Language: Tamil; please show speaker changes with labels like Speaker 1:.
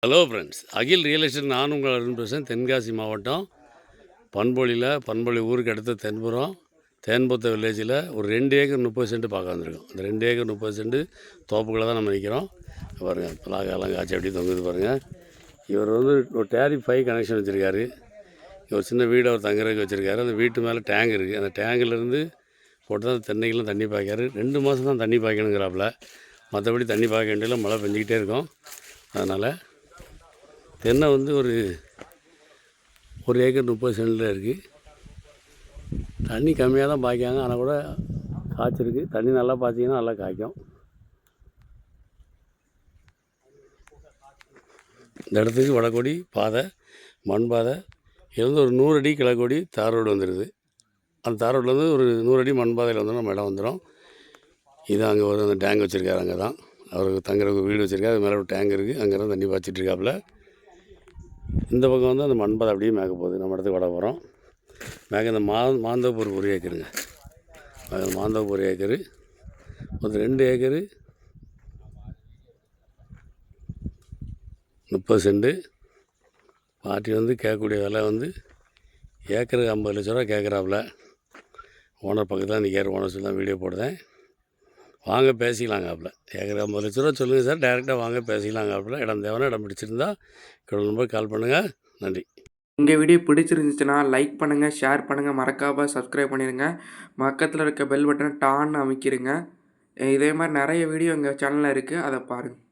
Speaker 1: ஹலோ ஃப்ரெண்ட்ஸ், அகில் ரியல் எஸ்டேட் நான் உங்கள் அருண் பேசுகிறேன். தென்காசி மாவட்டம் பண்பொழி ஊருக்கு அடுத்த தென்புறம் தேன்பொத்த வில்லேஜில் ஒரு 2 ஏக்கர் 30 சென்ட் பார்க்க வந்திருக்கோம். இந்த 2 ஏக்கர் 30 சென்ட் தோப்புக்குள்ளே தான் நம்ம நிற்கிறோம். பாருங்கள், பலாக்காலாம் காய்ச்சி அப்படி தொங்குது பாருங்கள். இவர் வந்து ஒரு டேரிஃப் 5 கனெக்ஷன் வச்சுருக்காரு. ஒரு சின்ன வீடு அவர் தங்குறதுக்கு வச்சுருக்காரு. அந்த வீட்டு மேலே டேங்க் இருக்குது. அந்த டேங்கிலேருந்து போட்டு தான் தென்னைக்கெல்லாம் தண்ணி பாய்க்காரு. 2 மாதம் தான் தண்ணி பாய்க்கணுங்கிறாப்புல. மற்றபடி தண்ணி பாய்க்க வேண்டியதில்லை, மழை பெஞ்சிக்கிட்டே இருக்கும். அதனால் தென்னை வந்து ஒரு ஏக்கர் 30 சென்டில் இருக்குது. தண்ணி கம்மியாக தான் பாய்க்காங்க, ஆனால் கூட காய்ச்சிருக்கு. தண்ணி நல்லா பாய்ச்சிங்கன்னா நல்லா காய்க்கும். இந்த இடத்துக்கு வடக்கோடி பாதை, மண் பாதை இருந்து ஒரு 100 அடி கிழக்கோடி தார் ரோடு வந்துடுது. அந்த தார் ரோட்லேருந்து ஒரு 100 அடி மண் பாதையில் வந்து நம்ம இடம் வந்துடும். இது அங்கே ஒரு அந்த டேங்க் வச்சுருக்காரு. அங்கே தான் அவருக்கு தங்குறதுக்கு வீடு வச்சுருக்காரு. அது மேலே ஒரு டேங்க் இருக்குது. அங்கே தான் தண்ணி பாய்ச்சிட்ருக்காப்புல. இந்த பக்கம் வந்து அந்த மண்பாதை அப்படியே மேய்க்க போகுது. நம்ம இடத்துக்கு வட போகிறோம். மேய்க்க இந்த மாந்தோப்பு ஒரு ஏக்கருங்க. மாந்தோப்பு ஒரு ஏக்கரு, ஒரு 2 ஏக்கரு 30 சென்ட். பாட்டி வந்து கேட்கக்கூடிய விலை வந்து ஏக்கருக்கு 50 லட்ச ரூபா கேட்குறாப்புல. ஓனர் பக்கத்தில் நிற்கார். ஓனர் சொல்லி தான் வீடியோ போடுதேன். வாங்க பேசிக்கலாங்காப்புல. ஏக்கருக்கு 50 லட்ச ரூபா சொல்லுங்கள் சார், டேரெக்டாக வாங்க பேசிக்கலாங்காப்புல. இடம் தேவைன்னா இடம் பிடிச்சிருந்தா நம்பர் கால் பண்ணுங்கள். நன்றி.
Speaker 2: எங்கள் வீடியோ பிடிச்சிருந்துச்சுன்னா லைக் பண்ணுங்கள், ஷேர் பண்ணுங்கள், மறக்காமல் சப்ஸ்கிரைப் பண்ணிடுங்க. பக்கத்தில் இருக்க பெல் பட்டனை டான்னு அமைக்கிடுங்க. இதே மாதிரி நிறைய வீடியோ எங்கள் சேனலில் இருக்குது, அதை பாருங்கள்.